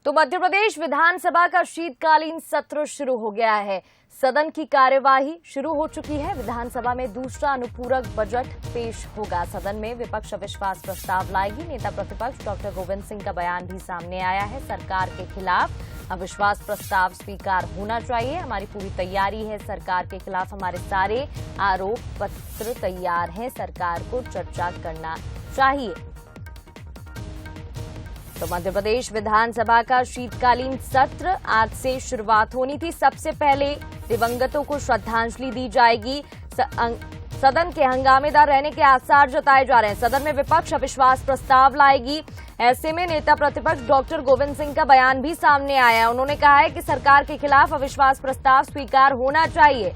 तो मध्य प्रदेश विधानसभा का शीतकालीन सत्र शुरू हो गया है। सदन की कार्यवाही शुरू हो चुकी है। विधानसभा में दूसरा अनुपूरक बजट पेश होगा। सदन में विपक्ष अविश्वास प्रस्ताव लाएगी। नेता प्रतिपक्ष डॉक्टर गोविंद सिंह का बयान भी सामने आया है। सरकार के खिलाफ अविश्वास प्रस्ताव स्वीकार होना चाहिए। हमारी पूरी तैयारी है। सरकार के खिलाफ हमारे सारे आरोप पत्र तैयार हैं। सरकार को चर्चा करना चाहिए। तो मध्य प्रदेश विधानसभा का शीतकालीन सत्र आज से शुरुआत होनी थी। सबसे पहले दिवंगतों को श्रद्धांजलि दी जाएगी। सदन के हंगामेदार रहने के आसार जताए जा रहे हैं। सदन में विपक्ष अविश्वास प्रस्ताव लाएगी। ऐसे में नेता प्रतिपक्ष डॉक्टर गोविंद सिंह का बयान भी सामने आया है। उन्होंने कहा है कि सरकार के खिलाफ अविश्वास प्रस्ताव स्वीकार होना चाहिए।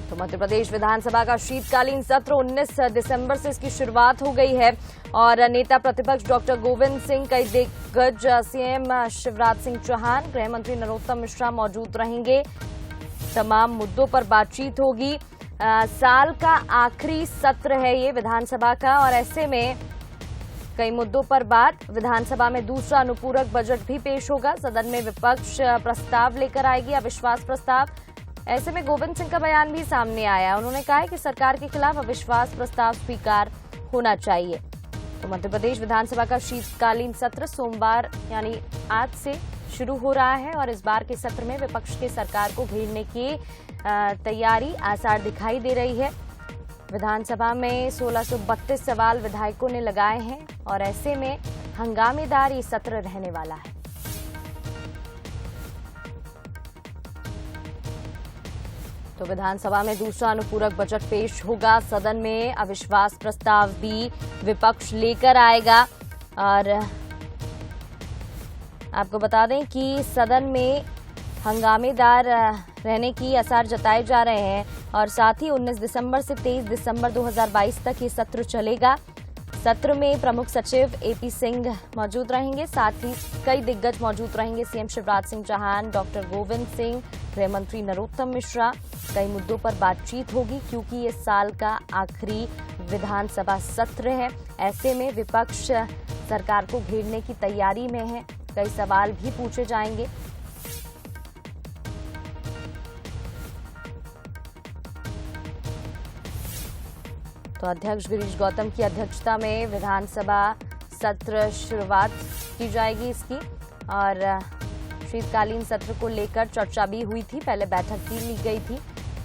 तो मध्य प्रदेश विधानसभा का शीतकालीन सत्र 19 दिसंबर से इसकी शुरुआत हो गई है और नेता प्रतिपक्ष डॉक्टर गोविंद सिंह, कई दिग्गज सीएम शिवराज सिंह चौहान, गृह मंत्री नरोत्तम मिश्रा मौजूद रहेंगे। तमाम मुद्दों पर बातचीत होगी। साल का आखिरी सत्र है ये विधानसभा का और ऐसे में कई मुद्दों पर बात। विधानसभा में दूसरा अनुपूरक बजट भी पेश होगा। सदन में विपक्ष प्रस्ताव लेकर आएगी, अविश्वास प्रस्ताव। ऐसे में गोविंद सिंह का बयान भी सामने आया। उन्होंने कहा है कि सरकार के खिलाफ अविश्वास प्रस्ताव स्वीकार होना चाहिए। तो मध्य प्रदेश विधानसभा का शीतकालीन सत्र सोमवार यानी आज से शुरू हो रहा है और इस बार के सत्र में विपक्ष के सरकार को घेरने की तैयारी आसार दिखाई दे रही है। विधानसभा में 1632 सवाल विधायकों ने लगाए हैं और ऐसे में हंगामेदार ये सत्र रहने वाला है। तो विधानसभा में दूसरा अनुपूरक बजट पेश होगा। सदन में अविश्वास प्रस्ताव भी विपक्ष लेकर आएगा और आपको बता दें कि सदन में हंगामेदार रहने की आसार जताए जा रहे हैं और साथ ही 19 दिसंबर से 23 दिसंबर 2022 तक ये सत्र चलेगा। सत्र में प्रमुख सचिव एपी सिंह मौजूद रहेंगे, साथ ही कई दिग्गज मौजूद रहेंगे। सीएम शिवराज सिंह चौहान, डॉक्टर गोविंद सिंह, गृह मंत्री नरोत्तम मिश्रा। कई मुद्दों पर बातचीत होगी क्योंकि ये साल का आखिरी विधानसभा सत्र है। ऐसे में विपक्ष सरकार को घेरने की तैयारी में है। कई सवाल भी पूछे जाएंगे। तो अध्यक्ष गिरीश गौतम की अध्यक्षता में विधानसभा सत्र शुरुआत की जाएगी इसकी और शीतकालीन सत्र को लेकर चर्चा भी हुई थी। पहले बैठक भी ली गई थी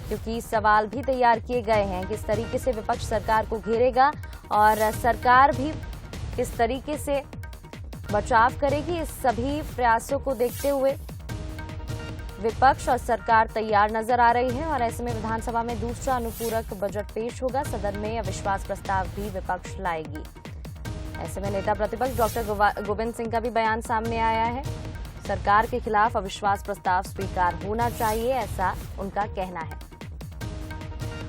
क्योंकि सवाल भी तैयार किए गए हैं किस तरीके से विपक्ष सरकार को घेरेगा और सरकार भी किस तरीके से बचाव करेगी। इस सभी प्रयासों को देखते हुए विपक्ष और सरकार तैयार नजर आ रही है और ऐसे में विधानसभा में दूसरा अनुपूरक बजट पेश होगा। सदन में अविश्वास प्रस्ताव भी विपक्ष लाएगी। ऐसे में नेता प्रतिपक्ष डॉक्टर गोविंद सिंह का भी बयान सामने आया है। सरकार के खिलाफ अविश्वास प्रस्ताव स्वीकार होना चाहिए, ऐसा उनका कहना है।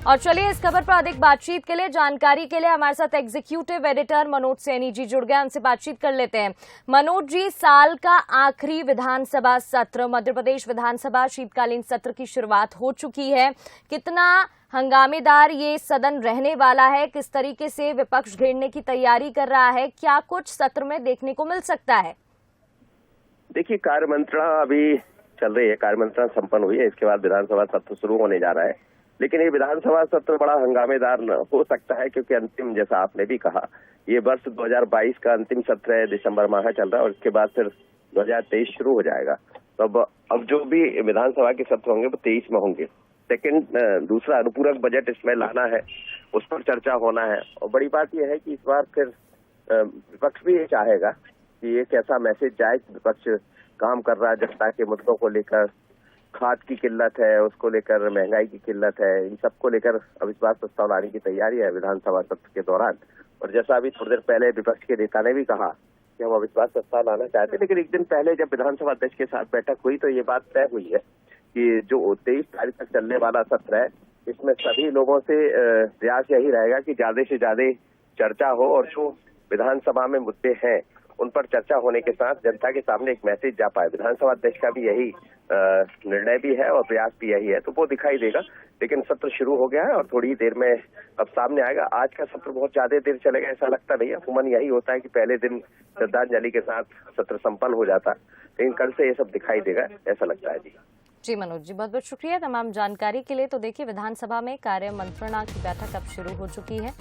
और चलिए इस खबर पर अधिक बातचीत के लिए, जानकारी के लिए हमारे साथ एग्जीक्यूटिव एडिटर मनोज सैनी जी जुड़ गए। उनसे बातचीत कर लेते हैं। मनोज जी, साल का आखिरी विधानसभा सत्र, मध्य प्रदेश विधानसभा शीतकालीन सत्र की शुरुआत हो चुकी है। कितना हंगामेदार ये सदन रहने वाला है? किस तरीके से विपक्ष घेरने की तैयारी कर रहा है? क्या कुछ सत्र में देखने को मिल सकता है? देखिए, कार्यमंत्रणा अभी चल रही है। कार्यमंत्रणा संपन्न हुई है, इसके बाद विधानसभा सत्र शुरू होने जा रहा है। लेकिन ये विधानसभा सत्र बड़ा हंगामेदार हो सकता है क्योंकि अंतिम, जैसा आपने भी कहा, ये वर्ष 2022 का अंतिम सत्र है। दिसंबर माह चल रहा है और इसके बाद फिर 2023 शुरू हो जाएगा। तो अब जो भी विधानसभा के सत्र होंगे वो 23 में होंगे। दूसरा अनुपूरक बजट इसमें लाना है, उस पर चर्चा होना है। और बड़ी बात यह है कि इस बार फिर विपक्ष भी ये चाहेगा कि एक ऐसा मैसेज जाए कि विपक्ष काम कर रहा है जनता के मुद्दों को लेकर। खाद की किल्लत है, उसको लेकर महंगाई की किल्लत है, इन सबको लेकर अविश्वास प्रस्ताव लाने की तैयारी है विधानसभा सत्र के दौरान। और जैसा अभी थोड़ी देर पहले विपक्ष के नेता ने भी कहा कि हम अविश्वास प्रस्ताव लाना चाहते हैं, लेकिन एक दिन पहले जब विधानसभा अध्यक्ष के साथ बैठक हुई तो ये बात तय हुई है कि जो 23 तारीख तक चलने वाला सत्र है, इसमें सभी लोगों से प्रयास यही रहेगा कि ज्यादा से ज्यादा चर्चा हो और जो विधानसभा में मुद्दे हैं उन पर चर्चा होने के साथ जनता के सामने एक मैसेज जा पाए। विधानसभा अध्यक्ष का भी यही निर्णय भी है और प्रयास भी यही है। तो वो दिखाई देगा लेकिन सत्र शुरू हो गया है और थोड़ी ही देर में अब सामने आएगा। आज का सत्र बहुत ज्यादा देर चलेगा ऐसा लगता नहीं है। अमूमन यही होता है कि पहले दिन श्रद्धांजलि के साथ सत्र संपन्न हो जाता, लेकिन कल से ये सब दिखाई देगा ऐसा लगता है। जी मनोज जी, बहुत बहुत शुक्रिया तमाम जानकारी के लिए। तो देखिए, विधानसभा में कार्य मंत्रणा की बैठक अब शुरू हो चुकी है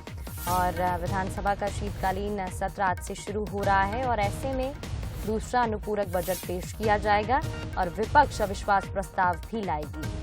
और विधानसभा का शीतकालीन सत्र आज से शुरू हो रहा है और ऐसे में दूसरा अनुपूरक बजट पेश किया जाएगा और विपक्ष अविश्वास प्रस्ताव भी लाएगी।